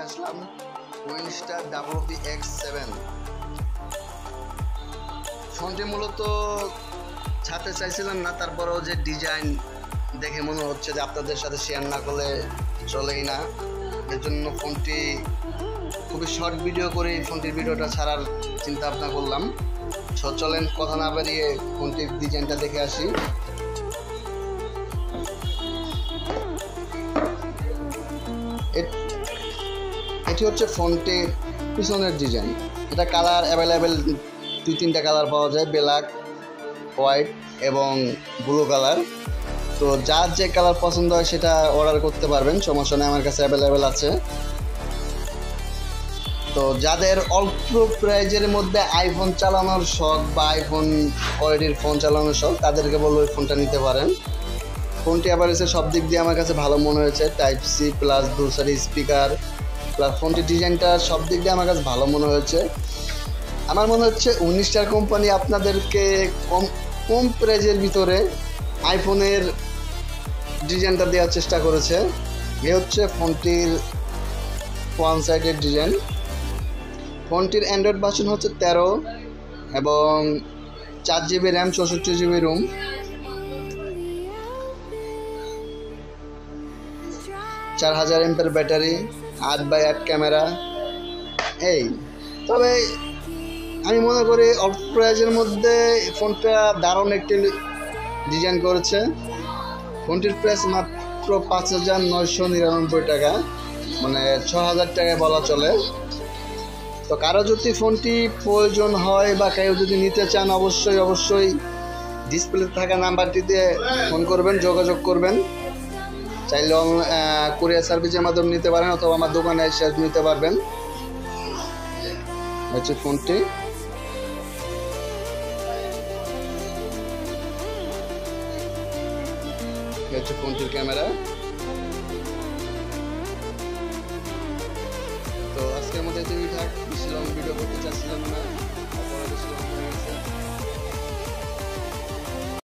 আসলাম Winstar WPX7। ফোনটি মূলত ছাড়তে চাইছিলাম না, তারপরেও যে ডিজাইন দেখে মনে হচ্ছে যে আপনাদের সাথে শেয়ার না করলে চলেই না, এর জন্য ফোনটি খুবই শর্ট ভিডিও করে ফোনটির ভিডিওটা ছাড়ার চিন্তা ভাবনা করলাম। চলেন কথা না বাড়িয়ে ফোনটির ডিজাইনটা দেখে আসি। এটি হচ্ছে ফোনটির পিছনের ডিজাইন। এটা কালার অ্যাভেলেবেল 2-3টা কালার পাওয়া যায়, ব্ল্যাক, হোয়াইট এবং ব্লু কালার। তো যার যে কালার পছন্দ হয় সেটা অর্ডার করতে পারবেন, সমস্যা নেই, আমার কাছে অ্যাভেলেবেল আছে। তো যাদের অল্প প্রাইজের মধ্যে আইফোন চালানোর শখ বা আইফোন কোয়ালিটির ফোন চালানোর শখ, তাদেরকে বলবো এই ফোনটা নিতে পারেন। ফোনটি আবার এসে সব দিক দিয়ে আমার কাছে ভালো মনে হয়েছে, Type-C প্লাস দুসারি স্পিকার প্লাস ফোনটির ডিজাইনটা সব দিক দিয়ে আমার কাছে ভালো মনে হয়েছে। আমার মনে হচ্ছে উইনস্টার কোম্পানি আপনাদেরকে কম প্রাইজের ভিতরে আইফোনের ডিজাইনটা দেওয়ার চেষ্টা করেছে। এ হচ্ছে ফোনটির ওয়ান সাইডের ডিজাইন। ফোনটির অ্যান্ড্রয়েড ভার্সন হচ্ছে 13 এবং 4GB র্যাম, 64GB রোম। চার 4000 mAh ব্যাটারি, 8x8 ক্যামেরা। তবে আমি মনে করি অল্প প্রাইজের মধ্যে ফোনটা দারুণ একটি ডিজাইন করেছে। ফোনটির প্রাইস মাত্র 5999 টাকা, মানে 6000 টাকায় বলা চলে। তো কারো যদি ফোনটি প্রয়োজন হয় বা কেউ যদি নিতে চান, অবশ্যই ডিসপ্লে থাকা নাম্বারটিতে ফোন করবেন, যোগাযোগ করবেন। চাইলে কুরিয়ার সার্ভিসের মাধ্যমে নিতে পারেন অথবা আমার দোকানে এসে নিতে পারবেন। হচ্ছে ফোনটি। হচ্ছে ফোনটির ক্যামেরা। তো আজকে আমাদের বেশি লং ভিডিও করতে চাচ্ছিলাম না।